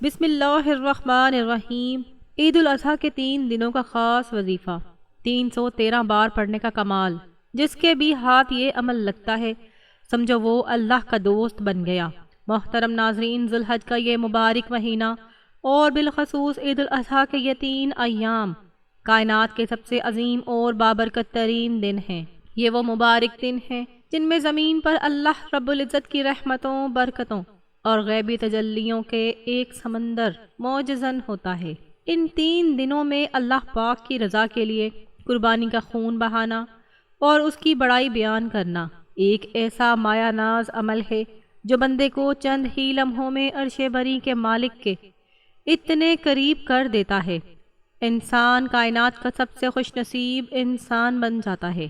بسم اللہ الرحمن الرحیم۔ عید الاضحیٰ کے 3 دنوں کا خاص وظیفہ 313 بار پڑھنے کا کمال۔ جس کے بھی ہاتھ یہ عمل لگتا ہے سمجھو وہ اللہ کا دوست بن گیا۔ محترم ناظرین، ذوالحج کا یہ مبارک مہینہ اور بالخصوص عید الاضحیٰ کے یہ 3 ایام کائنات کے سب سے عظیم اور بابرکت ترین دن ہیں۔ یہ وہ مبارک دن ہیں جن میں زمین پر اللہ رب العزت کی رحمتوں، برکتوں اور غیبی تجلیوں کے ایک سمندر معجزن ہوتا ہے۔ ان 3 دنوں میں اللہ پاک کی رضا کے لیے قربانی کا خون بہانا اور اس کی بڑائی بیان کرنا ایک ایسا مایہ ناز عمل ہے جو بندے کو چند ہی لمحوں میں عرش بری کے مالک کے اتنے قریب کر دیتا ہے، انسان کائنات کا سب سے خوش نصیب انسان بن جاتا ہے۔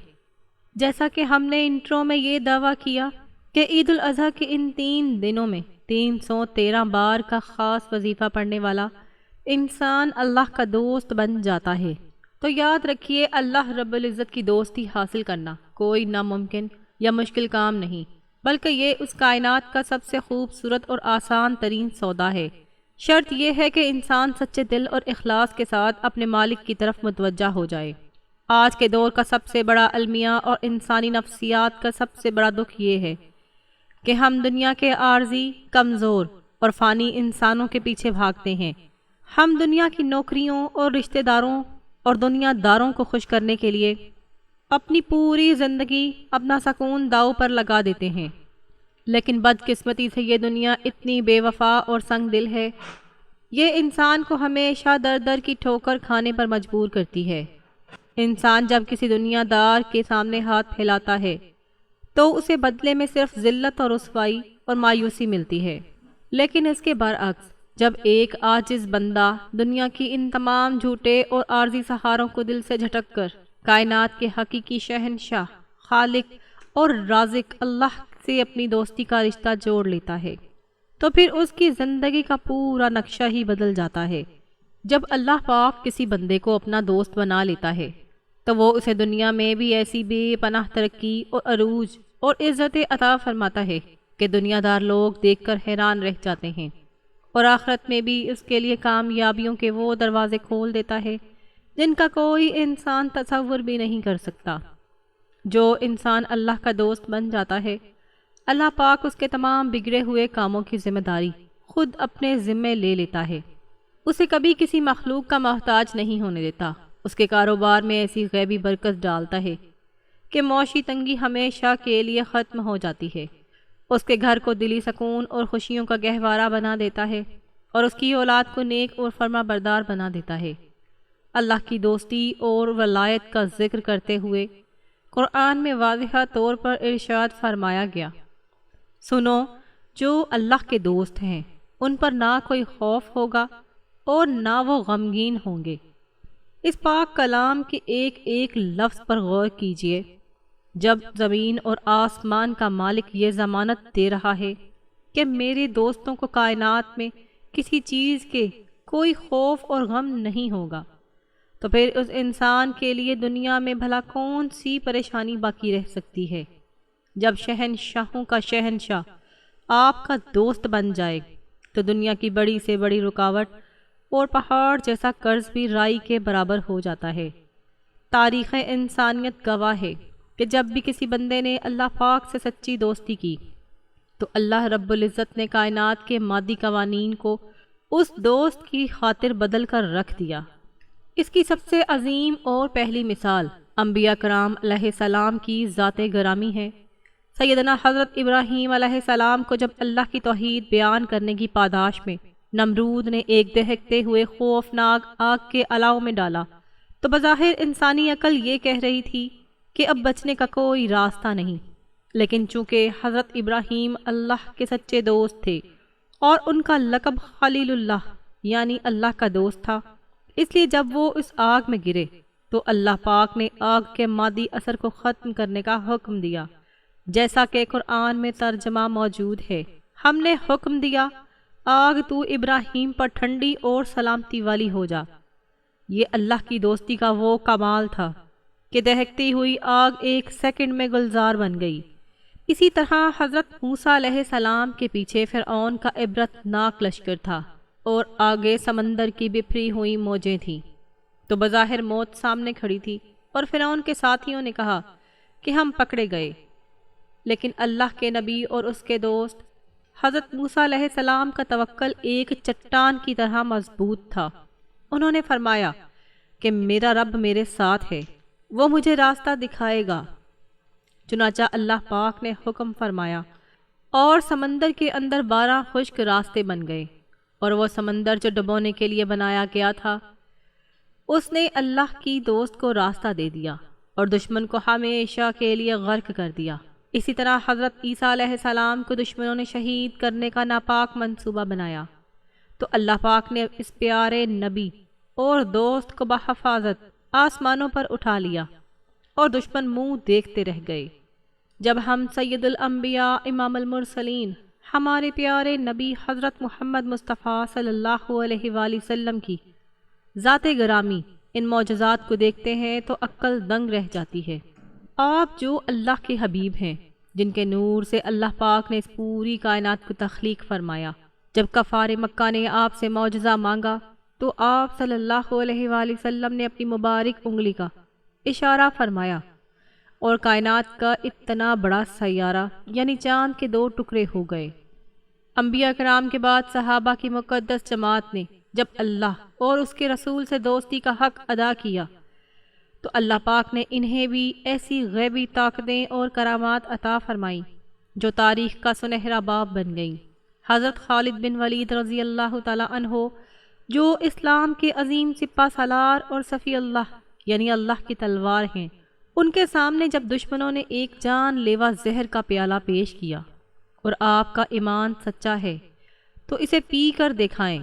جیسا کہ ہم نے انٹرو میں یہ دعویٰ کیا کہ عید الاضحیٰ کے ان 3 دنوں میں 313 بار کا خاص وظیفہ پڑھنے والا انسان اللہ کا دوست بن جاتا ہے، تو یاد رکھیے اللہ رب العزت کی دوستی حاصل کرنا کوئی ناممکن یا مشکل کام نہیں، بلکہ یہ اس کائنات کا سب سے خوبصورت اور آسان ترین سودا ہے۔ شرط یہ ہے کہ انسان سچے دل اور اخلاص کے ساتھ اپنے مالک کی طرف متوجہ ہو جائے۔ آج کے دور کا سب سے بڑا المیہ اور انسانی نفسیات کا سب سے بڑا دکھ یہ ہے کہ ہم دنیا کے عارضی، کمزور اور فانی انسانوں کے پیچھے بھاگتے ہیں۔ ہم دنیا کی نوکریوں اور رشتہ داروں اور دنیا داروں کو خوش کرنے کے لیے اپنی پوری زندگی، اپنا سکون داؤ پر لگا دیتے ہیں، لیکن بدقسمتی سے یہ دنیا اتنی بے وفا اور سنگ دل ہے، یہ انسان کو ہمیشہ در در کی ٹھوکر کھانے پر مجبور کرتی ہے۔ انسان جب کسی دنیا دار کے سامنے ہاتھ پھیلاتا ہے تو اسے بدلے میں صرف ذلت اور رسوائی اور مایوسی ملتی ہے، لیکن اس کے برعکس جب ایک عاجز بندہ دنیا کی ان تمام جھوٹے اور عارضی سہاروں کو دل سے جھٹک کر کائنات کے حقیقی شہنشاہ، خالق اور رازق اللہ سے اپنی دوستی کا رشتہ جوڑ لیتا ہے تو پھر اس کی زندگی کا پورا نقشہ ہی بدل جاتا ہے۔ جب اللہ پاک کسی بندے کو اپنا دوست بنا لیتا ہے تو وہ اسے دنیا میں بھی ایسی بے پناہ ترقی اور عروج اور عزت عطا فرماتا ہے کہ دنیا دار لوگ دیکھ کر حیران رہ جاتے ہیں، اور آخرت میں بھی اس کے لیے کامیابیوں کے وہ دروازے کھول دیتا ہے جن کا کوئی انسان تصور بھی نہیں کر سکتا۔ جو انسان اللہ کا دوست بن جاتا ہے، اللہ پاک اس کے تمام بگڑے ہوئے کاموں کی ذمہ داری خود اپنے ذمے لے لیتا ہے، اسے کبھی کسی مخلوق کا محتاج نہیں ہونے دیتا، اس کے کاروبار میں ایسی غیبی برکت ڈالتا ہے کہ معاشی تنگی ہمیشہ کے لیے ختم ہو جاتی ہے، اس کے گھر کو دلی سکون اور خوشیوں کا گہوارہ بنا دیتا ہے، اور اس کی اولاد کو نیک اور فرما بردار بنا دیتا ہے۔ اللہ کی دوستی اور ولایت کا ذکر کرتے ہوئے قرآن میں واضح طور پر ارشاد فرمایا گیا، سنو، جو اللہ کے دوست ہیں ان پر نہ کوئی خوف ہوگا اور نہ وہ غمگین ہوں گے۔ اس پاک کلام کے ایک ایک لفظ پر غور کیجئے۔ جب زمین اور آسمان کا مالک یہ ضمانت دے رہا ہے کہ میرے دوستوں کو کائنات میں کسی چیز کے کوئی خوف اور غم نہیں ہوگا، تو پھر اس انسان کے لیے دنیا میں بھلا کون سی پریشانی باقی رہ سکتی ہے؟ جب شہنشاہوں کا شہنشاہ آپ کا دوست بن جائے تو دنیا کی بڑی سے بڑی رکاوٹ اور پہاڑ جیسا قرض بھی رائی کے برابر ہو جاتا ہے۔ تاریخ انسانیت گواہ ہے کہ جب بھی کسی بندے نے اللہ پاک سے سچی دوستی کی تو اللہ رب العزت نے کائنات کے مادی قوانین کو اس دوست کی خاطر بدل کر رکھ دیا۔ اس کی سب سے عظیم اور پہلی مثال انبیاء کرام علیہ السلام کی ذات گرامی ہے۔ سیدنا حضرت ابراہیم علیہ السلام کو جب اللہ کی توحید بیان کرنے کی پاداش میں نمرود نے ایک دہکتے ہوئے خوفناک آگ کے الاؤ میں ڈالا تو بظاہر انسانی عقل یہ کہہ رہی تھی کہ اب بچنے کا کوئی راستہ نہیں، لیکن چونکہ حضرت ابراہیم اللہ کے سچے دوست تھے اور ان کا لقب خلیل اللہ یعنی اللہ کا دوست تھا، اس لیے جب وہ اس آگ میں گرے تو اللہ پاک نے آگ کے مادی اثر کو ختم کرنے کا حکم دیا، جیسا کہ قرآن میں ترجمہ موجود ہے، ہم نے حکم دیا آگ تو ابراہیم پر ٹھنڈی اور سلامتی والی ہو جا۔ یہ اللہ کی دوستی کا وہ کمال تھا کہ دہکتی ہوئی آگ ایک سیکنڈ میں گلزار بن گئی۔ اسی طرح حضرت موسیٰ علیہ السلام کے پیچھے فرعون کا عبرت ناک لشکر تھا، اور آگے سمندر کی بکھری ہوئی موجیں تھیں، تو بظاہر موت سامنے کھڑی تھی، اور فرعون کے ساتھیوں نے کہا کہ ہم پکڑے گئے۔ لیکن اللہ کے نبی اور اس کے دوست حضرت موسیٰ علیہ السلام کا توکل ایک چٹان کی طرح مضبوط تھا۔ انہوں نے فرمایا کہ میرا رب میرے ساتھ ہے، وہ مجھے راستہ دکھائے گا۔ چنانچہ اللہ پاک نے حکم فرمایا اور سمندر کے اندر 12 خشک راستے بن گئے، اور وہ سمندر جو ڈبونے کے لیے بنایا گیا تھا، اس نے اللہ کی دوست کو راستہ دے دیا اور دشمن کو ہمیشہ کے لیے غرق کر دیا۔ اسی طرح حضرت عیسیٰ علیہ السلام کو دشمنوں نے شہید کرنے کا ناپاک منصوبہ بنایا، تو اللہ پاک نے اس پیارے نبی اور دوست کو بحفاظت آسمانوں پر اٹھا لیا، اور دشمن منہ دیکھتے رہ گئے۔ جب ہم سید الانبیاء امام المرسلین ہمارے پیارے نبی حضرت محمد مصطفیٰ صلی اللہ علیہ وآلہ وسلم کی ذات گرامی ان معجزات کو دیکھتے ہیں تو عقل دنگ رہ جاتی ہے۔ آپ جو اللہ کے حبیب ہیں، جن کے نور سے اللہ پاک نے اس پوری کائنات کو تخلیق فرمایا، جب کفار مکہ نے آپ سے معجزہ مانگا تو آپ صلی اللہ علیہ وآلہ وسلم نے اپنی مبارک انگلی کا اشارہ فرمایا، اور کائنات کا اتنا بڑا سیارہ یعنی چاند کے 2 ٹکڑے ہو گئے۔ انبیاء کرام کے بعد صحابہ کی مقدس جماعت نے جب اللہ اور اس کے رسول سے دوستی کا حق ادا کیا تو اللہ پاک نے انہیں بھی ایسی غیبی طاقتیں اور کرامات عطا فرمائیں جو تاریخ کا سنہرا باب بن گئیں۔ حضرت خالد بن ولید رضی اللہ تعالی عنہ جو اسلام کے عظیم سپہ سالار اور صفی اللہ یعنی اللہ کی تلوار ہیں، ان کے سامنے جب دشمنوں نے ایک جان لیوا زہر کا پیالہ پیش کیا اور آپ کا ایمان سچا ہے تو اسے پی کر دکھائیں،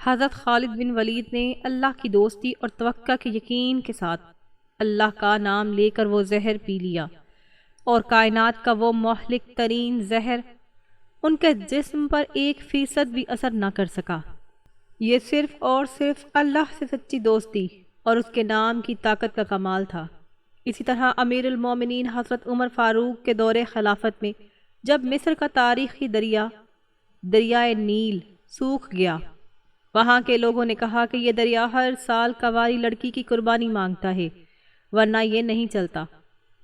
حضرت خالد بن ولید نے اللہ کی دوستی اور توقع کے یقین کے ساتھ اللہ کا نام لے کر وہ زہر پی لیا، اور کائنات کا وہ مہلک ترین زہر ان کے جسم پر 1% بھی اثر نہ کر سکا۔ یہ صرف اور صرف اللہ سے سچی دوستی اور اس کے نام کی طاقت کا کمال تھا۔ اسی طرح امیر المومنین حضرت عمر فاروق کے دور خلافت میں جب مصر کا تاریخی دریائے نیل سوکھ گیا، وہاں کے لوگوں نے کہا کہ یہ دریا ہر سال کنواری لڑکی کی قربانی مانگتا ہے ورنہ یہ نہیں چلتا،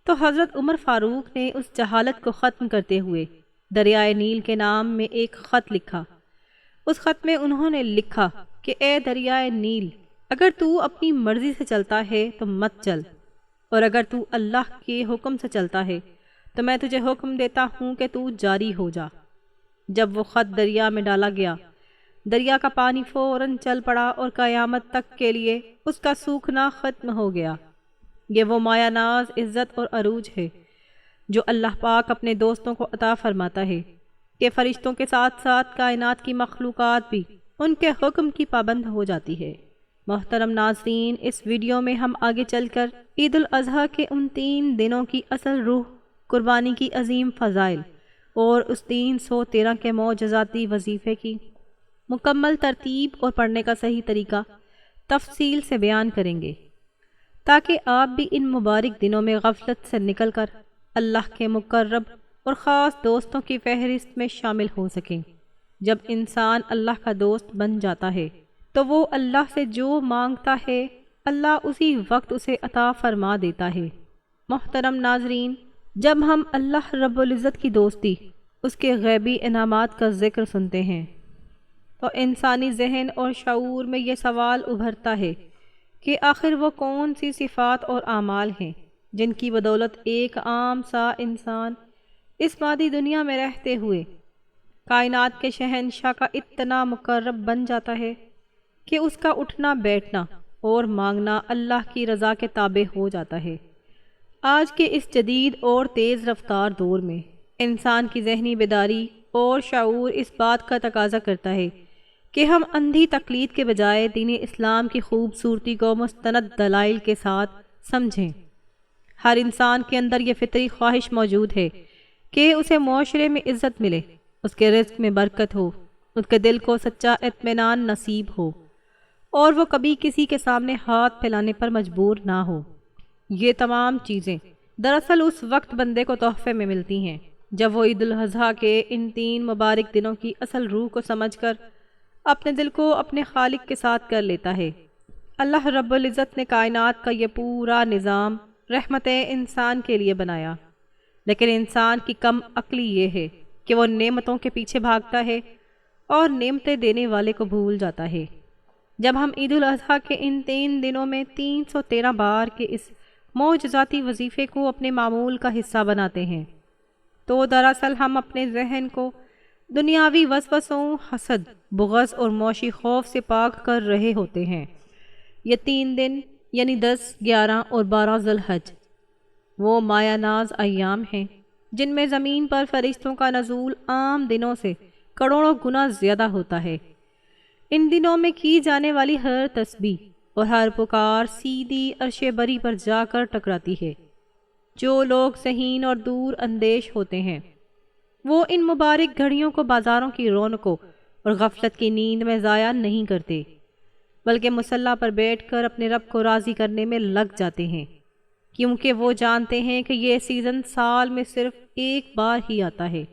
تو حضرت عمر فاروق نے اس جہالت کو ختم کرتے ہوئے دریائے نیل کے نام میں ایک خط لکھا۔ اس خط میں انہوں نے لکھا کہ اے دریائے نیل، اگر تو اپنی مرضی سے چلتا ہے تو مت چل، اور اگر تو اللہ کے حکم سے چلتا ہے تو میں تجھے حکم دیتا ہوں کہ تو جاری ہو جا۔ جب وہ خط دریا میں ڈالا گیا، دریا کا پانی فوراً چل پڑا اور قیامت تک کے لیے اس کا سوکھنا ختم ہو گیا۔ یہ وہ مایہ ناز عزت اور عروج ہے جو اللہ پاک اپنے دوستوں کو عطا فرماتا ہے کہ فرشتوں کے ساتھ ساتھ کائنات کی مخلوقات بھی ان کے حکم کی پابند ہو جاتی ہے۔ محترم ناظرین، اس ویڈیو میں ہم آگے چل کر عید الاضحیٰ کے ان 3 دنوں کی اصل روح، قربانی کی عظیم فضائل اور اس 313 کے معجزاتی وظیفے کی مکمل ترتیب اور پڑھنے کا صحیح طریقہ تفصیل سے بیان کریں گے، تاکہ آپ بھی ان مبارک دنوں میں غفلت سے نکل کر اللہ کے مقرب اور خاص دوستوں کی فہرست میں شامل ہو سکیں۔ جب انسان اللہ کا دوست بن جاتا ہے تو وہ اللہ سے جو مانگتا ہے اللہ اسی وقت اسے عطا فرما دیتا ہے۔ محترم ناظرین، جب ہم اللہ رب العزت کی دوستی، اس کے غیبی انعامات کا ذکر سنتے ہیں تو انسانی ذہن اور شعور میں یہ سوال ابھرتا ہے کہ آخر وہ کون سی صفات اور اعمال ہیں جن کی بدولت ایک عام سا انسان اس مادی دنیا میں رہتے ہوئے کائنات کے شہنشاہ کا اتنا مقرب بن جاتا ہے کہ اس کا اٹھنا بیٹھنا اور مانگنا اللہ کی رضا کے تابع ہو جاتا ہے۔ آج کے اس جدید اور تیز رفتار دور میں انسان کی ذہنی بیداری اور شعور اس بات کا تقاضا کرتا ہے کہ ہم اندھی تقلید کے بجائے دین اسلام کی خوبصورتی کو مستند دلائل کے ساتھ سمجھیں۔ ہر انسان کے اندر یہ فطری خواہش موجود ہے کہ اسے معاشرے میں عزت ملے، اس کے رزق میں برکت ہو، اس کے دل کو سچا اطمینان نصیب ہو، اور وہ کبھی کسی کے سامنے ہاتھ پھیلانے پر مجبور نہ ہو۔ یہ تمام چیزیں دراصل اس وقت بندے کو تحفے میں ملتی ہیں جب وہ عید الاضحیٰ کے ان 3 مبارک دنوں کی اصل روح کو سمجھ کر اپنے دل کو اپنے خالق کے ساتھ کر لیتا ہے۔ اللہ رب العزت نے کائنات کا یہ پورا نظام رحمت انسان کے لیے بنایا، لیکن انسان کی کم عقلی یہ ہے کہ وہ نعمتوں کے پیچھے بھاگتا ہے اور نعمتیں دینے والے کو بھول جاتا ہے۔ جب ہم عید الاضحیٰ کے ان 3 دنوں میں 313 بار کے اس معجزاتی وظیفے کو اپنے معمول کا حصہ بناتے ہیں تو دراصل ہم اپنے ذہن کو دنیاوی وسوسوں، حسد، بغض اور معاشی خوف سے پاک کر رہے ہوتے ہیں۔ یہ 3 دن یعنی 10، 11 اور 12 ذی الحج وہ مایہ ناز ایام ہیں جن میں زمین پر فرشتوں کا نزول عام دنوں سے کروڑوں گنا زیادہ ہوتا ہے۔ ان دنوں میں کی جانے والی ہر تسبیح اور ہر پکار سیدھی عرش بری پر جا کر ٹکراتی ہے۔ جو لوگ ذہین اور دور اندیش ہوتے ہیں وہ ان مبارک گھڑیوں کو بازاروں کی رونقوں اور غفلت کی نیند میں ضائع نہیں کرتے، بلکہ مصلی پر بیٹھ کر اپنے رب کو راضی کرنے میں لگ جاتے ہیں، کیونکہ وہ جانتے ہیں کہ یہ سیزن سال میں صرف ایک بار ہی آتا ہے۔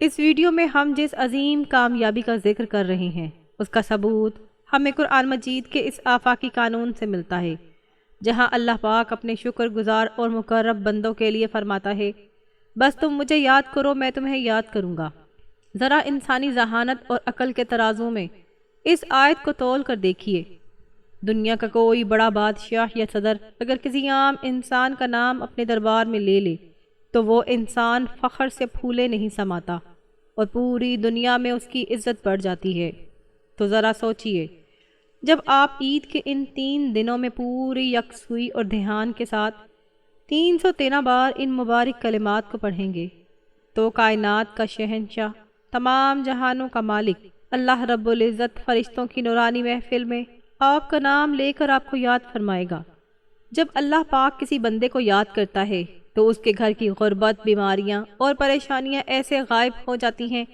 اس ویڈیو میں ہم جس عظیم کامیابی کا ذکر کر رہے ہیں اس کا ثبوت ہمیں قرآن مجید کے اس آفاقی قانون سے ملتا ہے، جہاں اللہ پاک اپنے شکر گزار اور مقرب بندوں کے لیے فرماتا ہے، بس تم مجھے یاد کرو میں تمہیں یاد کروں گا۔ ذرا انسانی ذہانت اور عقل کے ترازو میں اس آیت کو تول کر دیکھیے۔ دنیا کا کوئی بڑا بادشاہ یا صدر اگر کسی عام انسان کا نام اپنے دربار میں لے لے تو وہ انسان فخر سے پھولے نہیں سماتا اور پوری دنیا میں اس کی عزت بڑھ جاتی ہے۔ تو ذرا سوچئے، جب آپ عید کے ان 3 دنوں میں پوری یکسوئی اور دھیان کے ساتھ 313 بار ان مبارک کلمات کو پڑھیں گے تو کائنات کا شہنشاہ، تمام جہانوں کا مالک اللہ رب العزت فرشتوں کی نورانی محفل میں آپ کا نام لے کر آپ کو یاد فرمائے گا۔ جب اللہ پاک کسی بندے کو یاد کرتا ہے تو اس کے گھر کی غربت، بیماریاں اور پریشانیاں ایسے غائب ہو جاتی ہیں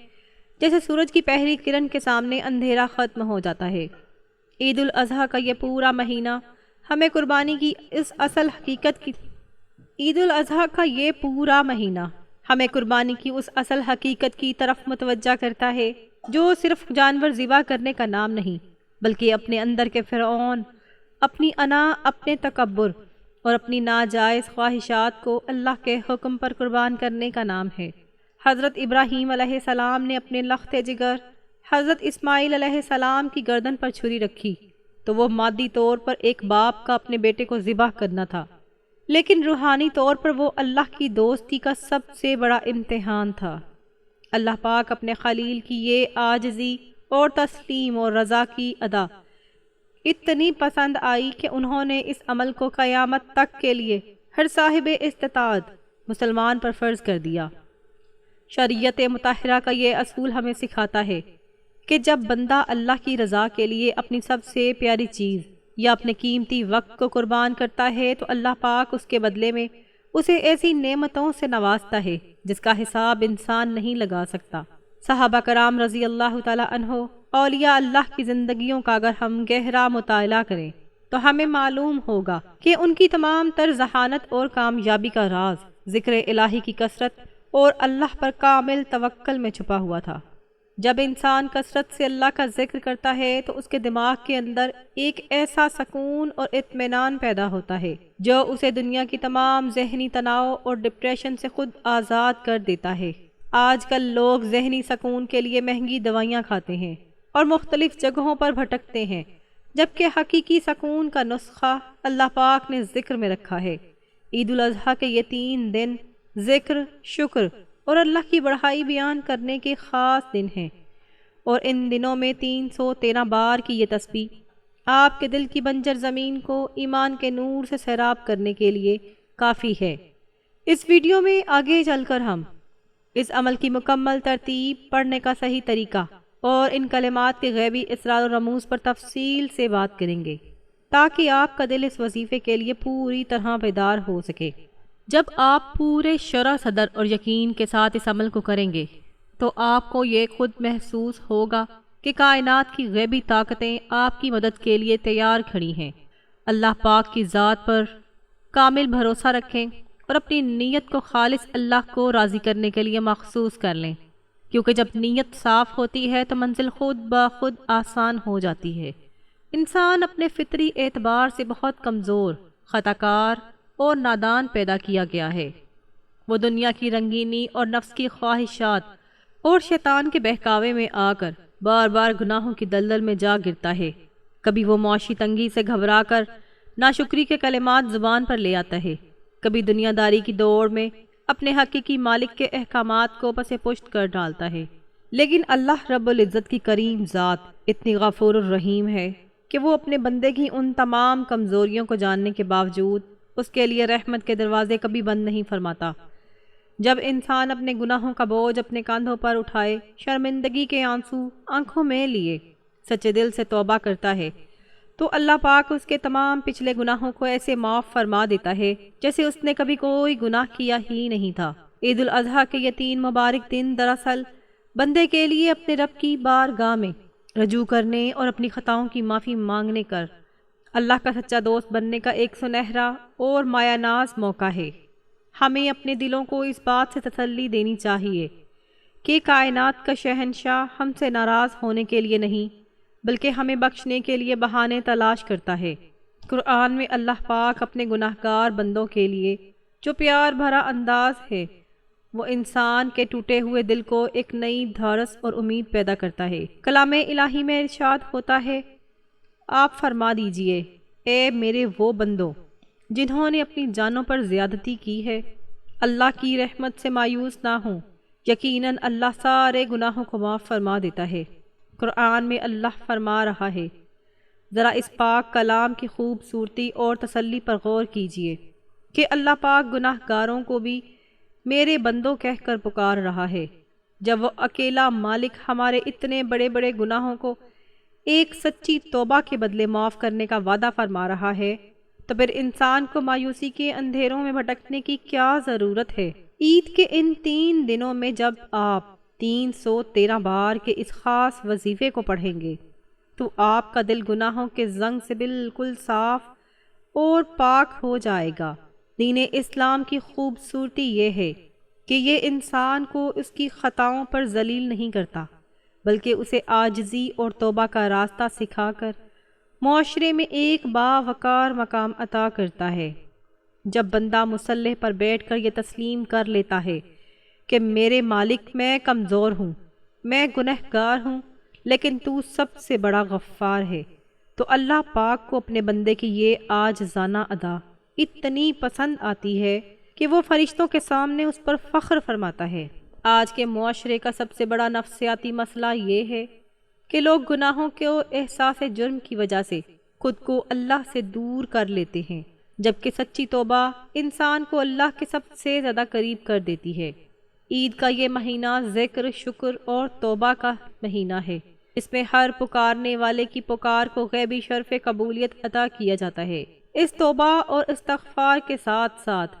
جیسے سورج کی پہلی کرن کے سامنے اندھیرا ختم ہو جاتا ہے۔ عید الاضحیٰ کا یہ پورا مہینہ ہمیں قربانی کی اس اصل حقیقت کی طرف متوجہ کرتا ہے جو صرف جانور ذبح کرنے کا نام نہیں، بلکہ اپنے اندر کے فرعون، اپنی انا، اپنے تکبر اور اپنی ناجائز خواہشات کو اللہ کے حکم پر قربان کرنے کا نام ہے۔ حضرت ابراہیم علیہ السلام نے اپنے لخت جگر حضرت اسماعیل علیہ السلام کی گردن پر چھری رکھی تو وہ مادی طور پر ایک باپ کا اپنے بیٹے کو ذبح کرنا تھا، لیکن روحانی طور پر وہ اللہ کی دوستی کا سب سے بڑا امتحان تھا۔ اللہ پاک اپنے خلیل کی یہ عاجزی اور تسلیم اور رضا کی ادا اتنی پسند آئی کہ انہوں نے اس عمل کو قیامت تک کے لیے ہر صاحب استطاعت مسلمان پر فرض کر دیا۔ شریعت مطہرہ کا یہ اصول ہمیں سکھاتا ہے کہ جب بندہ اللہ کی رضا کے لیے اپنی سب سے پیاری چیز یا اپنے قیمتی وقت کو قربان کرتا ہے تو اللہ پاک اس کے بدلے میں اسے ایسی نعمتوں سے نوازتا ہے جس کا حساب انسان نہیں لگا سکتا۔ صحابہ کرام رضی اللہ تعالیٰ عنہ، اولیاء اللہ کی زندگیوں کا اگر ہم گہرا مطالعہ کریں تو ہمیں معلوم ہوگا کہ ان کی تمام تر ذہانت اور کامیابی کا راز ذکر الہی کی کثرت اور اللہ پر کامل توکل میں چھپا ہوا تھا۔ جب انسان کثرت سے اللہ کا ذکر کرتا ہے تو اس کے دماغ کے اندر ایک ایسا سکون اور اطمینان پیدا ہوتا ہے جو اسے دنیا کی تمام ذہنی تناؤ اور ڈپریشن سے خود آزاد کر دیتا ہے۔ آج کل لوگ ذہنی سکون کے لیے مہنگی دوائیاں کھاتے ہیں اور مختلف جگہوں پر بھٹکتے ہیں، جبکہ حقیقی سکون کا نسخہ اللہ پاک نے ذکر میں رکھا ہے۔ عید الاضحیٰ کے یہ 3 دن ذکر، شکر اور اللہ کی بڑائی بیان کرنے کے خاص دن ہیں، اور ان دنوں میں 313 بار کی یہ تسبیح آپ کے دل کی بنجر زمین کو ایمان کے نور سے سیراب کرنے کے لیے کافی ہے۔ اس ویڈیو میں آگے چل کر ہم اس عمل کی مکمل ترتیب، پڑھنے کا صحیح طریقہ اور ان کلمات کے غیبی اسرار و رموز پر تفصیل سے بات کریں گے تاکہ آپ کا دل اس وظیفے کے لیے پوری طرح بیدار ہو سکے۔ جب آپ پورے شرح صدر اور یقین کے ساتھ اس عمل کو کریں گے تو آپ کو یہ خود محسوس ہوگا کہ کائنات کی غیبی طاقتیں آپ کی مدد کے لیے تیار کھڑی ہیں۔ اللہ پاک کی ذات پر کامل بھروسہ رکھیں اور اپنی نیت کو خالص اللہ کو راضی کرنے کے لیے مخصوص کر لیں، کیونکہ جب نیت صاف ہوتی ہے تو منزل خود بخود آسان ہو جاتی ہے۔ انسان اپنے فطری اعتبار سے بہت کمزور، خطا کار اور نادان پیدا کیا گیا ہے۔ وہ دنیا کی رنگینی اور نفس کی خواہشات اور شیطان کے بہکاوے میں آ کر بار بار گناہوں کی دلدل میں جا گرتا ہے۔ کبھی وہ معاشی تنگی سے گھبرا کر ناشکری کے کلمات زبان پر لے آتا ہے، کبھی دنیا داری کی دوڑ میں اپنے حقیقی مالک کے احکامات کو پس پشت کر ڈالتا ہے۔ لیکن اللہ رب العزت کی کریم ذات اتنی غفور الرحیم ہے کہ وہ اپنے بندے کی ان تمام کمزوریوں کو جاننے کے باوجود اس کے لیے رحمت کے دروازے کبھی بند نہیں فرماتا۔ جب انسان اپنے گناہوں کا بوجھ اپنے کاندھوں پر اٹھائے، شرمندگی کے آنسو آنکھوں میں لیے سچے دل سے توبہ کرتا ہے، تو اللہ پاک اس کے تمام پچھلے گناہوں کو ایسے معاف فرما دیتا ہے جیسے اس نے کبھی کوئی گناہ کیا ہی نہیں تھا۔ عید الاضحیٰ کے یہ 3 مبارک دن دراصل بندے کے لیے اپنے رب کی بارگاہ میں رجوع کرنے اور اپنی خطاؤں کی معافی مانگنے کر اللہ کا سچا دوست بننے کا ایک سنہرا اور مایہ ناز موقع ہے۔ ہمیں اپنے دلوں کو اس بات سے تسلی دینی چاہیے کہ کائنات کا شہنشاہ ہم سے ناراض ہونے کے لیے نہیں بلکہ ہمیں بخشنے کے لیے بہانے تلاش کرتا ہے۔ قرآن میں اللہ پاک اپنے گناہ گار بندوں کے لیے جو پیار بھرا انداز ہے، وہ انسان کے ٹوٹے ہوئے دل کو ایک نئی دھارس اور امید پیدا کرتا ہے۔ کلام الہی میں ارشاد ہوتا ہے، آپ فرما دیجئے، اے میرے وہ بندوں جنہوں نے اپنی جانوں پر زیادتی کی ہے، اللہ کی رحمت سے مایوس نہ ہوں، یقیناً اللہ سارے گناہوں کو معاف فرما دیتا ہے۔ قرآن میں اللہ فرما رہا ہے، ذرا اس پاک کلام کی خوبصورتی اور تسلی پر غور کیجئے کہ اللہ پاک گناہ گاروں کو بھی میرے بندوں کہہ کر پکار رہا ہے۔ جب وہ اکیلا مالک ہمارے اتنے بڑے بڑے گناہوں کو ایک سچی توبہ کے بدلے معاف کرنے کا وعدہ فرما رہا ہے، تو پھر انسان کو مایوسی کے اندھیروں میں بھٹکنے کی کیا ضرورت ہے؟ عید کے ان 3 دنوں میں جب آپ 313 بار کے اس خاص وظیفے کو پڑھیں گے تو آپ کا دل گناہوں کے زنگ سے بالکل صاف اور پاک ہو جائے گا۔ دین اسلام کی خوبصورتی یہ ہے کہ یہ انسان کو اس کی خطاؤں پر ذلیل نہیں کرتا بلکہ اسے عاجزی اور توبہ کا راستہ سکھا کر معاشرے میں ایک باوقار مقام عطا کرتا ہے۔ جب بندہ مصلح پر بیٹھ کر یہ تسلیم کر لیتا ہے کہ میرے مالک میں کمزور ہوں، میں گنہگار ہوں، لیکن تو سب سے بڑا غفار ہے، تو اللہ پاک کو اپنے بندے کی یہ عاجزانہ ادا اتنی پسند آتی ہے کہ وہ فرشتوں کے سامنے اس پر فخر فرماتا ہے۔ آج کے معاشرے کا سب سے بڑا نفسیاتی مسئلہ یہ ہے کہ لوگ گناہوں کے احساس جرم کی وجہ سے خود کو اللہ سے دور کر لیتے ہیں، جبکہ سچی توبہ انسان کو اللہ کے سب سے زیادہ قریب کر دیتی ہے۔ عید کا یہ مہینہ ذکر، شکر اور توبہ کا مہینہ ہے۔ اس میں ہر پکارنے والے کی پکار کو غیبی شرف قبولیت عطا کیا جاتا ہے۔ اس توبہ اور استغفار کے ساتھ ساتھ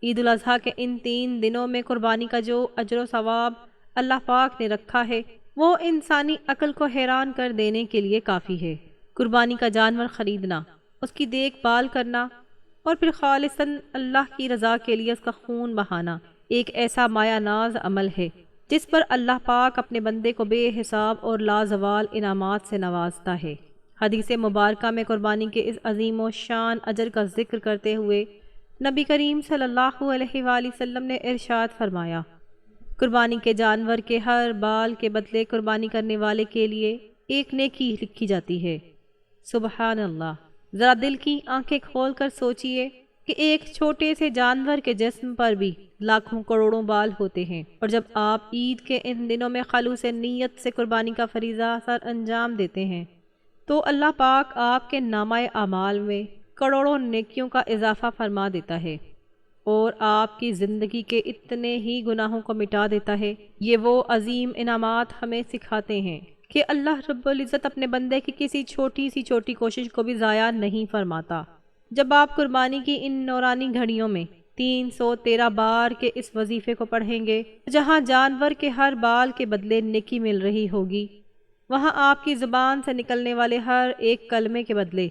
عید الاضحیٰ کے ان 3 دنوں میں قربانی کا جو اجر و ثواب اللہ پاک نے رکھا ہے وہ انسانی عقل کو حیران کر دینے کے لیے کافی ہے۔ قربانی کا جانور خریدنا، اس کی دیکھ بھال کرنا اور پھر خالصاً اللہ کی رضا کے لیے اس کا خون بہانا ایک ایسا مایہ ناز عمل ہے جس پر اللہ پاک اپنے بندے کو بے حساب اور لازوال انعامات سے نوازتا ہے۔ حدیث مبارکہ میں قربانی کے اس عظیم و شان اجر کا ذکر کرتے ہوئے نبی کریم صلی اللہ علیہ وآلہ وسلم نے ارشاد فرمایا، قربانی کے جانور کے ہر بال کے بدلے قربانی کرنے والے کے لیے ایک نیکی لکھی جاتی ہے۔ سبحان اللہ! ذرا دل کی آنکھیں کھول کر سوچئے کہ ایک چھوٹے سے جانور کے جسم پر بھی لاکھوں کروڑوں بال ہوتے ہیں، اور جب آپ عید کے ان دنوں میں خلوص نیت سے قربانی کا فریضہ سر انجام دیتے ہیں تو اللہ پاک آپ کے نامہ اعمال میں کروڑوں نیکیوں کا اضافہ فرما دیتا ہے اور آپ کی زندگی کے اتنے ہی گناہوں کو مٹا دیتا ہے۔ یہ وہ عظیم انعامات ہمیں سکھاتے ہیں کہ اللہ رب العزت اپنے بندے کی کسی چھوٹی کوشش کو بھی ضائع نہیں فرماتا۔ جب آپ قربانی کی ان نورانی گھڑیوں میں 313 بار کے اس وظیفے کو پڑھیں گے، جہاں جانور کے ہر بال کے بدلے نیکی مل رہی ہوگی، وہاں آپ کی زبان سے نکلنے والے ہر ایک کلمے کے بدلے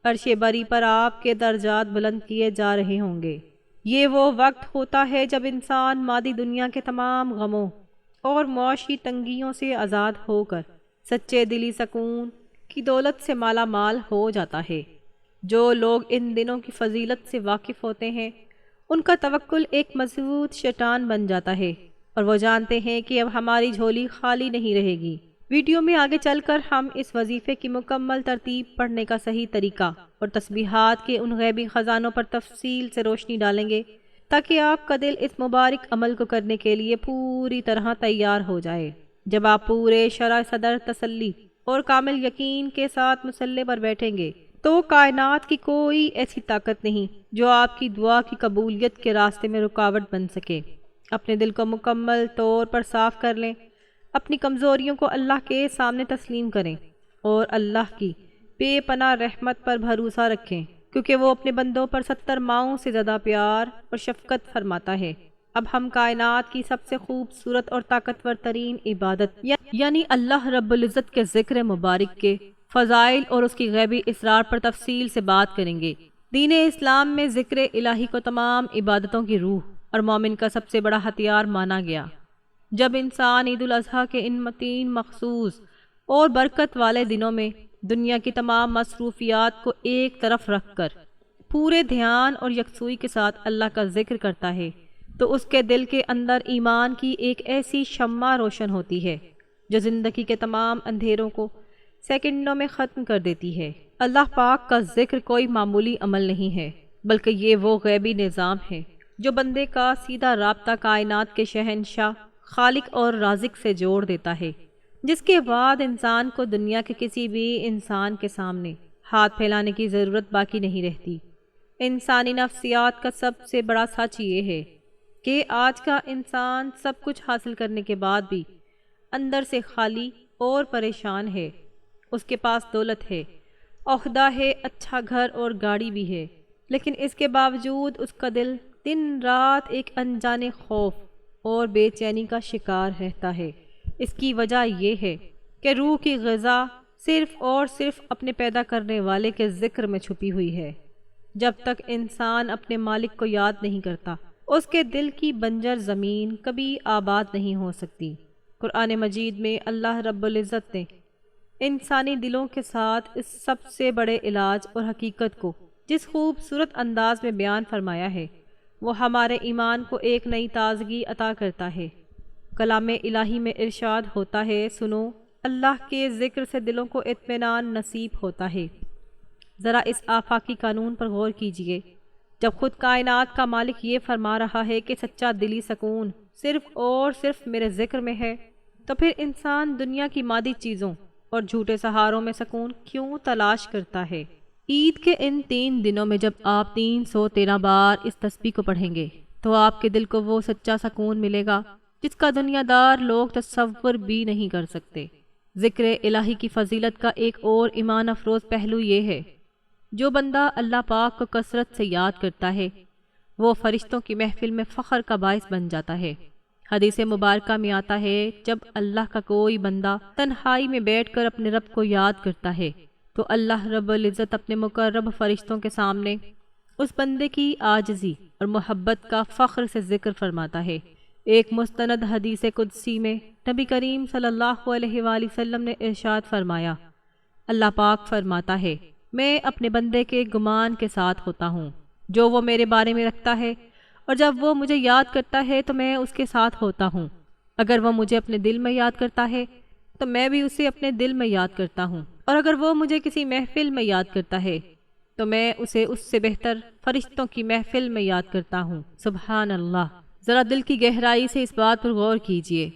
عرش بری پر آپ کے درجات بلند کیے جا رہے ہوں گے۔ یہ وہ وقت ہوتا ہے جب انسان مادی دنیا کے تمام غموں اور معاشی تنگیوں سے آزاد ہو کر سچے دلی سکون کی دولت سے مالا مال ہو جاتا ہے۔ جو لوگ ان دنوں کی فضیلت سے واقف ہوتے ہیں ان کا توکل ایک مضبوط شیطان بن جاتا ہے اور وہ جانتے ہیں کہ اب ہماری جھولی خالی نہیں رہے گی۔ ویڈیو میں آگے چل کر ہم اس وظیفے کی مکمل ترتیب، پڑھنے کا صحیح طریقہ اور تسبیحات کے ان غیبی خزانوں پر تفصیل سے روشنی ڈالیں گے تاکہ آپ کا دل اس مبارک عمل کو کرنے کے لیے پوری طرح تیار ہو جائے۔ جب آپ پورے شرح صدر، تسلی اور کامل یقین کے ساتھ مصلی پر بیٹھیں گے تو کائنات کی کوئی ایسی طاقت نہیں جو آپ کی دعا کی قبولیت کے راستے میں رکاوٹ بن سکے۔ اپنے دل کو مکمل طور پر صاف کر لیں، اپنی کمزوریوں کو اللہ کے سامنے تسلیم کریں اور اللہ کی بے پناہ رحمت پر بھروسہ رکھیں، کیونکہ وہ اپنے بندوں پر 70 ماؤں سے زیادہ پیار اور شفقت فرماتا ہے۔ اب ہم کائنات کی سب سے خوبصورت اور طاقتور ترین عبادت یعنی اللہ رب العزت کے ذکر مبارک کے فضائل اور اس کی غیبی اسرار پر تفصیل سے بات کریں گے۔ دین اسلام میں ذکر الہی کو تمام عبادتوں کی روح اور مومن کا سب سے بڑا ہتھیار مانا گیا۔ جب انسان عید الاضحیٰ کے ان متین، مخصوص اور برکت والے دنوں میں دنیا کی تمام مصروفیات کو ایک طرف رکھ کر پورے دھیان اور یکسوئی کے ساتھ اللہ کا ذکر کرتا ہے تو اس کے دل کے اندر ایمان کی ایک ایسی شمع روشن ہوتی ہے جو زندگی کے تمام اندھیروں کو سیکنڈوں میں ختم کر دیتی ہے۔ اللہ پاک کا ذکر کوئی معمولی عمل نہیں ہے، بلکہ یہ وہ غیبی نظام ہے جو بندے کا سیدھا رابطہ کائنات کے شہنشاہ، خالق اور رازق سے جوڑ دیتا ہے، جس کے بعد انسان کو دنیا کے کسی بھی انسان کے سامنے ہاتھ پھیلانے کی ضرورت باقی نہیں رہتی۔ انسانی نفسیات کا سب سے بڑا سچ یہ ہے کہ آج کا انسان سب کچھ حاصل کرنے کے بعد بھی اندر سے خالی اور پریشان ہے۔ اس کے پاس دولت ہے، عہدہ ہے، اچھا گھر اور گاڑی بھی ہے، لیکن اس کے باوجود اس کا دل دن رات ایک انجانے خوف اور بے چینی کا شکار رہتا ہے۔ اس کی وجہ یہ ہے کہ روح کی غذا صرف اور صرف اپنے پیدا کرنے والے کے ذکر میں چھپی ہوئی ہے۔ جب تک انسان اپنے مالک کو یاد نہیں کرتا اس کے دل کی بنجر زمین کبھی آباد نہیں ہو سکتی۔ قرآن مجید میں اللہ رب العزت نے انسانی دلوں کے ساتھ اس سب سے بڑے علاج اور حقیقت کو جس خوبصورت انداز میں بیان فرمایا ہے وہ ہمارے ایمان کو ایک نئی تازگی عطا کرتا ہے۔ کلام الہی میں ارشاد ہوتا ہے، سنو، اللہ کے ذکر سے دلوں کو اطمینان نصیب ہوتا ہے۔ ذرا اس آفاقی قانون پر غور کیجئے۔ جب خود کائنات کا مالک یہ فرما رہا ہے کہ سچا دلی سکون صرف اور صرف میرے ذکر میں ہے، تو پھر انسان دنیا کی مادی چیزوں اور جھوٹے سہاروں میں سکون کیوں تلاش کرتا ہے؟ عید کے ان 3 دنوں میں جب آپ 313 بار اس تسبیح کو پڑھیں گے تو آپ کے دل کو وہ سچا سکون ملے گا جس کا دنیا دار لوگ تصور بھی نہیں کر سکتے۔ ذکر الہی کی فضیلت کا ایک اور ایمان افروز پہلو یہ ہے، جو بندہ اللہ پاک کو کثرت سے یاد کرتا ہے وہ فرشتوں کی محفل میں فخر کا باعث بن جاتا ہے۔ حدیث مبارکہ میں آتا ہے، جب اللہ کا کوئی بندہ تنہائی میں بیٹھ کر اپنے رب کو یاد کرتا ہے تو اللہ رب العزت اپنے مقرب فرشتوں کے سامنے اس بندے کی عاجزی اور محبت کا فخر سے ذکر فرماتا ہے۔ ایک مستند حدیث قدسی میں نبی کریم صلی اللہ علیہ وآلہ وسلم نے ارشاد فرمایا، اللہ پاک فرماتا ہے، میں اپنے بندے کے گمان کے ساتھ ہوتا ہوں جو وہ میرے بارے میں رکھتا ہے، اور جب وہ مجھے یاد کرتا ہے تو میں اس کے ساتھ ہوتا ہوں۔ اگر وہ مجھے اپنے دل میں یاد کرتا ہے تو میں بھی اسے اپنے دل میں یاد کرتا ہوں، اور اگر وہ مجھے کسی محفل میں یاد کرتا ہے تو میں اسے اس سے بہتر فرشتوں کی محفل میں یاد کرتا ہوں۔ سبحان اللہ! ذرا دل کی گہرائی سے اس بات پر غور کیجئے۔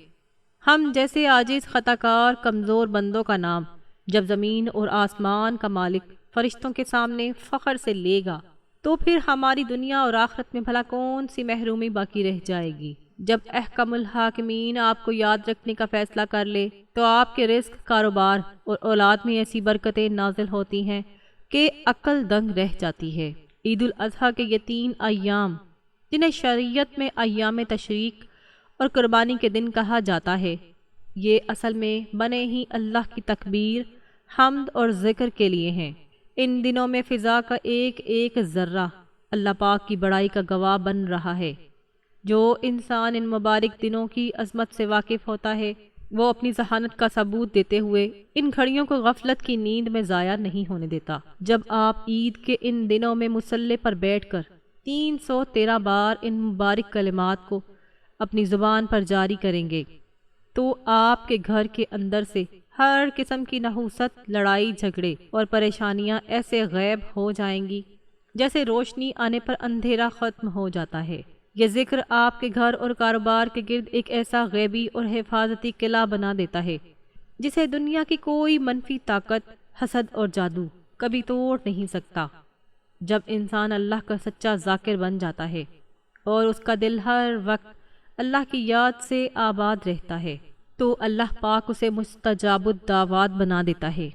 ہم جیسے عاجز، خطا کار، کمزور بندوں کا نام جب زمین اور آسمان کا مالک فرشتوں کے سامنے فخر سے لے گا تو پھر ہماری دنیا اور آخرت میں بھلا کون سی محرومی باقی رہ جائے گی؟ جب احکم الحاکمین آپ کو یاد رکھنے کا فیصلہ کر لے تو آپ کے رزق، کاروبار اور اولاد میں ایسی برکتیں نازل ہوتی ہیں کہ عقل دنگ رہ جاتی ہے۔ عید الاضحیٰ کے یہ 3 ایام جنہیں شریعت میں ایام تشریق اور قربانی کے دن کہا جاتا ہے، یہ اصل میں بنے ہی اللہ کی تکبیر، حمد اور ذکر کے لیے ہیں۔ ان دنوں میں فضا کا ایک ایک ذرہ اللہ پاک کی بڑائی کا گواہ بن رہا ہے۔ جو انسان ان مبارک دنوں کی عظمت سے واقف ہوتا ہے وہ اپنی ذہانت کا ثبوت دیتے ہوئے ان گھڑیوں کو غفلت کی نیند میں ضائع نہیں ہونے دیتا۔ جب آپ عید کے ان دنوں میں مصلی پر بیٹھ کر 313 بار ان مبارک کلمات کو اپنی زبان پر جاری کریں گے تو آپ کے گھر کے اندر سے ہر قسم کی نحوست، لڑائی جھگڑے اور پریشانیاں ایسے غائب ہو جائیں گی جیسے روشنی آنے پر اندھیرا ختم ہو جاتا ہے۔ یہ ذکر آپ کے گھر اور کاروبار کے گرد ایک ایسا غیبی اور حفاظتی قلعہ بنا دیتا ہے جسے دنیا کی کوئی منفی طاقت، حسد اور جادو کبھی توڑ نہیں سکتا۔ جب انسان اللہ کا سچا ذاکر بن جاتا ہے اور اس کا دل ہر وقت اللہ کی یاد سے آباد رہتا ہے تو اللہ پاک اسے مستجاب الدعوات بنا دیتا ہے،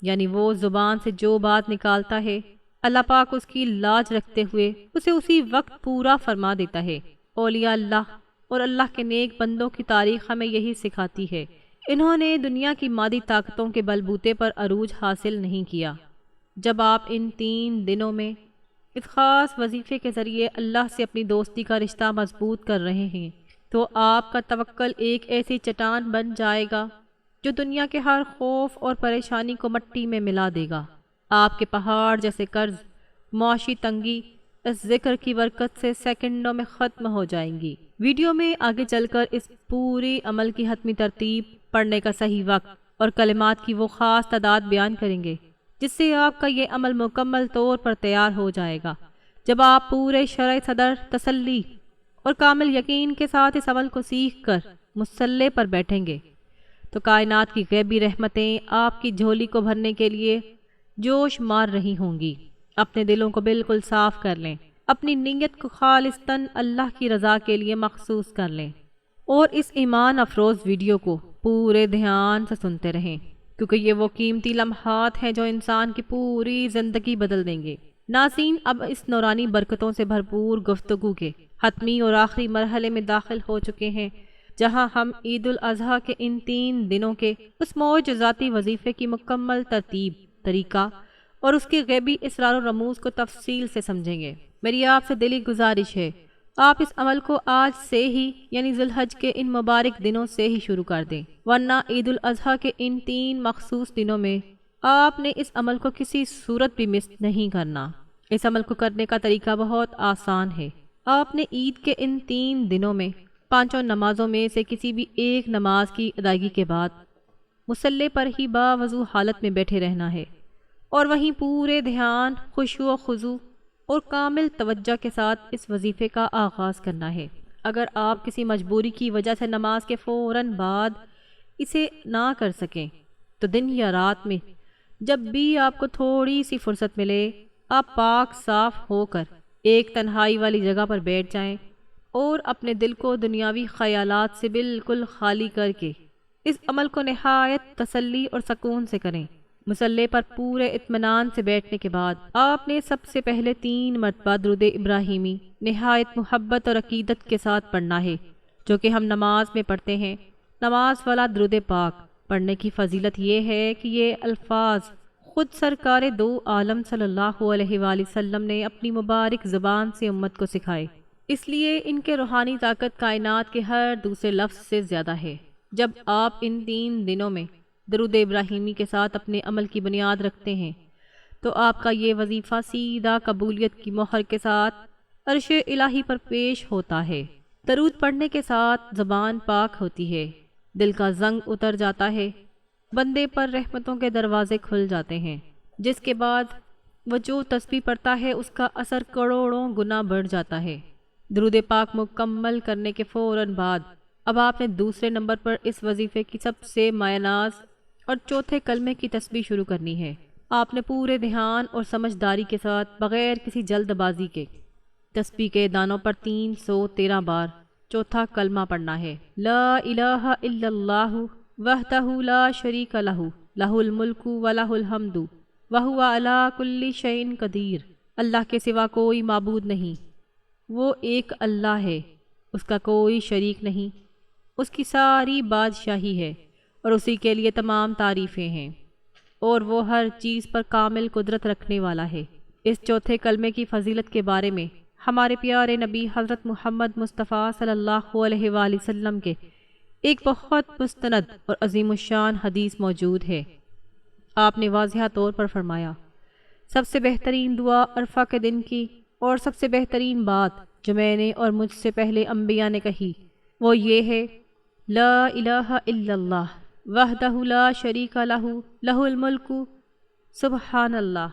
یعنی وہ زبان سے جو بات نکالتا ہے اللہ پاک اس کی لاج رکھتے ہوئے اسے اسی وقت پورا فرما دیتا ہے۔ اولیاء اللہ اور اللہ کے نیک بندوں کی تاریخ ہمیں یہی سکھاتی ہے۔ انہوں نے دنیا کی مادی طاقتوں کے بلبوتے پر عروج حاصل نہیں کیا۔ جب آپ ان 3 دنوں میں اس خاص وظیفے کے ذریعے اللہ سے اپنی دوستی کا رشتہ مضبوط کر رہے ہیں تو آپ کا توکل ایک ایسی چٹان بن جائے گا جو دنیا کے ہر خوف اور پریشانی کو مٹی میں ملا دے گا۔ آپ کے پہاڑ جیسے قرض، معاشی تنگی اس ذکر کی برکت سے سیکنڈوں میں ختم ہو جائیں گی۔ ویڈیو میں آگے چل کر اس پوری عمل کی حتمی ترتیب، پڑھنے کا صحیح وقت اور کلمات کی وہ خاص تعداد بیان کریں گے جس سے آپ کا یہ عمل مکمل طور پر تیار ہو جائے گا۔ جب آپ پورے شرح صدر، تسلی اور کامل یقین کے ساتھ اس عمل کو سیکھ کر مصلی پر بیٹھیں گے تو کائنات کی غیبی رحمتیں آپ کی جھولی کو بھرنے کے لیے جوش مار رہی ہوں گی۔ اپنے دلوں کو بالکل صاف کر لیں، اپنی نیت کو خالصتاً اللہ کی رضا کے لیے مخصوص کر لیں اور اس ایمان افروز ویڈیو کو پورے دھیان سے سنتے رہیں کیونکہ یہ وہ قیمتی لمحات ہیں جو انسان کی پوری زندگی بدل دیں گے۔ ناظرین، اب اس نورانی برکتوں سے بھرپور گفتگو کے حتمی اور آخری مرحلے میں داخل ہو چکے ہیں جہاں ہم عید الاضحیٰ کے ان 3 دنوں کے اس معجزاتی وظیفے کی مکمل ترتیب، طریقہ اور اس کی غیبی اسرار و رموز کو تفصیل سے سمجھیں گے۔ میری آپ سے دلی گزارش ہے آپ اس عمل کو آج سے ہی یعنی ذی الحج کے ان مبارک دنوں سے ہی شروع کر دیں، ورنہ عید الاضحیٰ کے ان 3 مخصوص دنوں میں آپ نے اس عمل کو کسی صورت بھی مس نہیں کرنا۔ اس عمل کو کرنے کا طریقہ بہت آسان ہے۔ آپ نے عید کے ان 3 دنوں میں 5 نمازوں میں سے کسی بھی ایک نماز کی ادائیگی کے بعد مصلی پر ہی باوضو حالت میں بیٹھے رہنا ہے اور وہیں پورے دھیان، خشوع و خضوع اور کامل توجہ کے ساتھ اس وظیفے کا آغاز کرنا ہے۔ اگر آپ کسی مجبوری کی وجہ سے نماز کے فوراً بعد اسے نہ کر سکیں تو دن یا رات میں جب بھی آپ کو تھوڑی سی فرصت ملے آپ پاک صاف ہو کر ایک تنہائی والی جگہ پر بیٹھ جائیں اور اپنے دل کو دنیاوی خیالات سے بالکل خالی کر کے اس عمل کو نہایت تسلی اور سکون سے کریں۔ مصلی پر پورے اطمینان سے بیٹھنے کے بعد آپ نے سب سے پہلے 3 مرتبہ درود ابراہیمی نہایت محبت اور عقیدت کے ساتھ پڑھنا ہے جو کہ ہم نماز میں پڑھتے ہیں۔ نماز والا درود پاک پڑھنے کی فضیلت یہ ہے کہ یہ الفاظ خود سرکار دو عالم صلی اللہ علیہ وآلہ وسلم نے اپنی مبارک زبان سے امت کو سکھائے، اس لیے ان کے روحانی طاقت کائنات کے ہر دوسرے لفظ سے زیادہ ہے۔ جب آپ ان 3 دنوں میں درود ابراہیمی کے ساتھ اپنے عمل کی بنیاد رکھتے ہیں تو آپ کا یہ وظیفہ سیدھا قبولیت کی مہر کے ساتھ عرش الہی پر پیش ہوتا ہے۔ درود پڑھنے کے ساتھ زبان پاک ہوتی ہے، دل کا زنگ اتر جاتا ہے، بندے پر رحمتوں کے دروازے کھل جاتے ہیں، جس کے بعد وہ جو تسبیح پڑھتا ہے اس کا اثر کروڑوں گنا بڑھ جاتا ہے۔ درود پاک مکمل کرنے کے فوراً بعد اب آپ نے دوسرے نمبر پر اس وظیفے کی سب سے مایہ ناز اور چوتھے کلمے کی تسبیح شروع کرنی ہے۔ آپ نے پورے دھیان اور سمجھداری کے ساتھ بغیر کسی جلد بازی کے تسبیح کے دانوں پر 313 بار چوتھا کلمہ پڑھنا ہے۔ لا الہ الا اللہ وحدہ لا شریک لہ لہ الملک و لہ الحمد وہو علی کل شیء قدیر۔ اللہ کے سوا کوئی معبود نہیں، وہ ایک اللہ ہے، اس کا کوئی شریک نہیں، اس کی ساری بادشاہی ہے اور اسی کے لیے تمام تعریفیں ہیں اور وہ ہر چیز پر کامل قدرت رکھنے والا ہے۔ اس چوتھے کلمے کی فضیلت کے بارے میں ہمارے پیارے نبی حضرت محمد مصطفیٰ صلی اللہ علیہ وآلہ وسلم کے ایک بہت مستند اور عظیم الشان حدیث موجود ہے۔ آپ نے واضح طور پر فرمایا، سب سے بہترین دعا عرفہ کے دن کی اور سب سے بہترین بات جو میں نے اور مجھ سے پہلے انبیاء نے کہی وہ یہ ہے، لا الہ الا اللہ وحدہ لا شریک لہ لہ الملک سبحان اللہ۔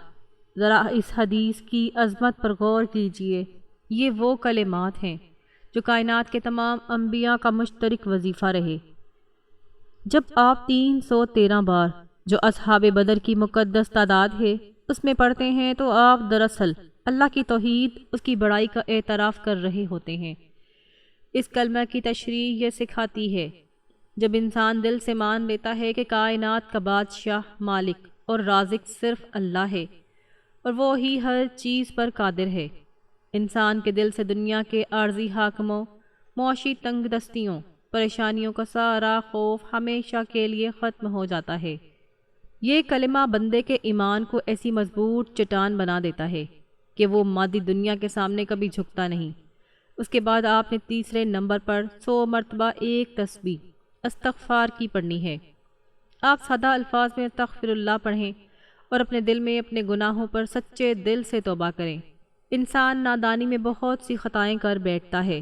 ذرا اس حدیث کی عظمت پر غور کیجئے۔ یہ وہ کلمات ہیں جو کائنات کے تمام انبیاء کا مشترک وظیفہ رہے۔ جب آپ 313 بار جو اصحاب بدر کی مقدس تعداد ہے اس میں پڑھتے ہیں تو آپ دراصل اللہ کی توحید، اس کی بڑائی کا اعتراف کر رہے ہوتے ہیں۔ اس کلمہ کی تشریح یہ سکھاتی ہے، جب انسان دل سے مان لیتا ہے کہ کائنات کا بادشاہ، مالک اور رازق صرف اللہ ہے اور وہ ہی ہر چیز پر قادر ہے، انسان کے دل سے دنیا کے عارضی حاکموں، معاشی تنگ دستیوں، پریشانیوں کا سارا خوف ہمیشہ کے لیے ختم ہو جاتا ہے۔ یہ کلمہ بندے کے ایمان کو ایسی مضبوط چٹان بنا دیتا ہے کہ وہ مادی دنیا کے سامنے کبھی جھکتا نہیں۔ اس کے بعد آپ نے تیسرے نمبر پر 100 مرتبہ ایک تسبیح استغفار کی پڑھنی ہے۔ آپ سادہ الفاظ میں استغفر اللہ پڑھیں اور اپنے دل میں اپنے گناہوں پر سچے دل سے توبہ کریں۔ انسان نادانی میں بہت سی خطائیں کر بیٹھتا ہے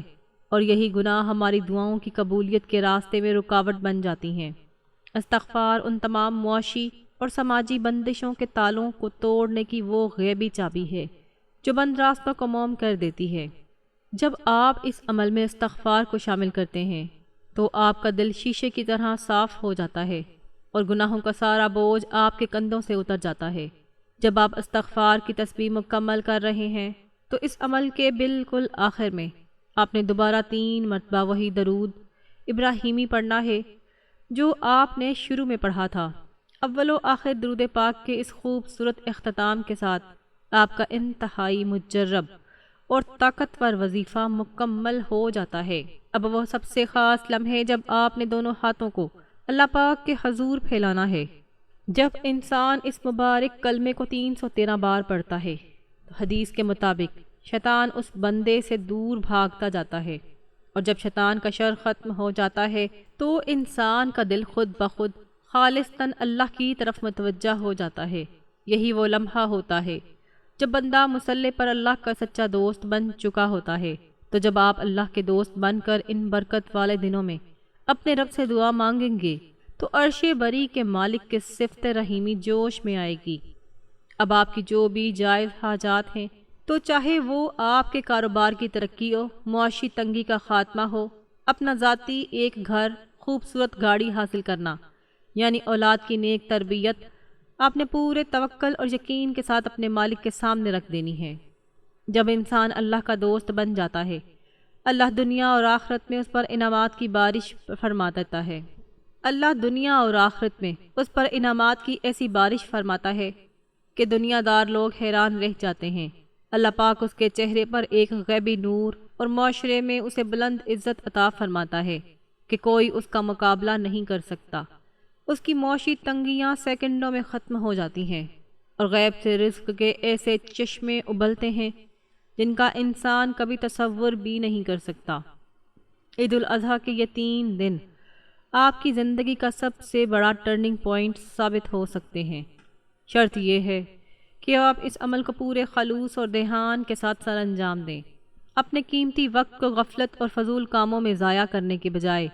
اور یہی گناہ ہماری دعاؤں کی قبولیت کے راستے میں رکاوٹ بن جاتی ہیں۔ استغفار ان تمام معاشی اور سماجی بندشوں کے تالوں کو توڑنے کی وہ غیبی چابی ہے جو بند راستوں کو موم کر دیتی ہے۔ جب آپ اس عمل میں استغفار کو شامل کرتے ہیں تو آپ کا دل شیشے کی طرح صاف ہو جاتا ہے اور گناہوں کا سارا بوجھ آپ کے کندھوں سے اتر جاتا ہے۔ جب آپ استغفار کی تسبیح مکمل کر رہے ہیں تو اس عمل کے بالکل آخر میں آپ نے دوبارہ 3 مرتبہ وہی درود ابراہیمی پڑھنا ہے جو آپ نے شروع میں پڑھا تھا۔ اول و آخر درود پاک کے اس خوبصورت اختتام کے ساتھ آپ کا انتہائی مجرب اور طاقتور وظیفہ مکمل ہو جاتا ہے۔ اب وہ سب سے خاص لمحے جب آپ نے دونوں ہاتھوں کو اللہ پاک کے حضور پھیلانا ہے۔ جب انسان اس مبارک کلمے کو 313 بار پڑھتا ہے تو حدیث کے مطابق شیطان اس بندے سے دور بھاگتا جاتا ہے، اور جب شیطان کا شر ختم ہو جاتا ہے تو انسان کا دل خود بخود خالصتاً اللہ کی طرف متوجہ ہو جاتا ہے۔ یہی وہ لمحہ ہوتا ہے جب بندہ مصلی پر اللہ کا سچا دوست بن چکا ہوتا ہے۔ تو جب آپ اللہ کے دوست بن کر ان برکت والے دنوں میں اپنے رب سے دعا مانگیں گے تو عرش بری کے مالک کے صفت رحیمی جوش میں آئے گی۔ اب آپ کی جو بھی جائز حاجات ہیں، تو چاہے وہ آپ کے کاروبار کی ترقی ہو، معاشی تنگی کا خاتمہ ہو، اپنا ذاتی ایک گھر، خوبصورت گاڑی حاصل کرنا، یعنی اولاد کی نیک تربیت، آپ نے پورے توکل اور یقین کے ساتھ اپنے مالک کے سامنے رکھ دینی ہے۔ جب انسان اللہ کا دوست بن جاتا ہے، اللہ دنیا اور آخرت میں اس پر انعامات کی بارش فرما دیتا ہے۔ اللہ دنیا اور آخرت میں اس پر انعامات کی ایسی بارش فرماتا ہے کہ دنیا دار لوگ حیران رہ جاتے ہیں۔ اللہ پاک اس کے چہرے پر ایک غیبی نور اور معاشرے میں اسے بلند عزت عطا فرماتا ہے کہ کوئی اس کا مقابلہ نہیں کر سکتا۔ اس کی معاشی تنگیاں سیکنڈوں میں ختم ہو جاتی ہیں اور غیب سے رزق کے ایسے چشمے ابلتے ہیں جن کا انسان کبھی تصور بھی نہیں کر سکتا۔ عید الاضحیٰ کے یہ 3 دن آپ کی زندگی کا سب سے بڑا ٹرننگ پوائنٹ ثابت ہو سکتے ہیں۔ شرط یہ ہے کہ آپ اس عمل کو پورے خلوص اور دھیان کے ساتھ سر انجام دیں۔ اپنے قیمتی وقت کو غفلت اور فضول کاموں میں ضائع کرنے کے بجائے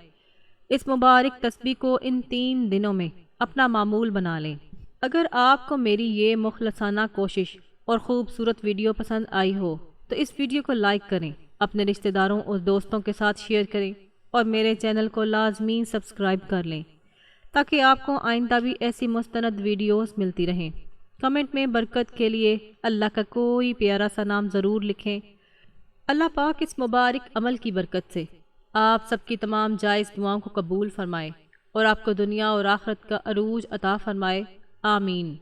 اس مبارک تسبیح کو ان 3 دنوں میں اپنا معمول بنا لیں۔ اگر آپ کو میری یہ مخلصانہ کوشش اور خوبصورت ویڈیو پسند آئی ہو تو اس ویڈیو کو لائک کریں، اپنے رشتہ داروں اور دوستوں کے ساتھ شیئر کریں اور میرے چینل کو لازمی سبسکرائب کر لیں تاکہ آپ کو آئندہ بھی ایسی مستند ویڈیوز ملتی رہیں۔ کمنٹ میں برکت کے لیے اللہ کا کوئی پیارا سا نام ضرور لکھیں۔ اللہ پاک اس مبارک عمل کی برکت سے آپ سب کی تمام جائز دعاؤں کو قبول فرمائے اور آپ کو دنیا اور آخرت کا عروج عطا فرمائے۔ آمین۔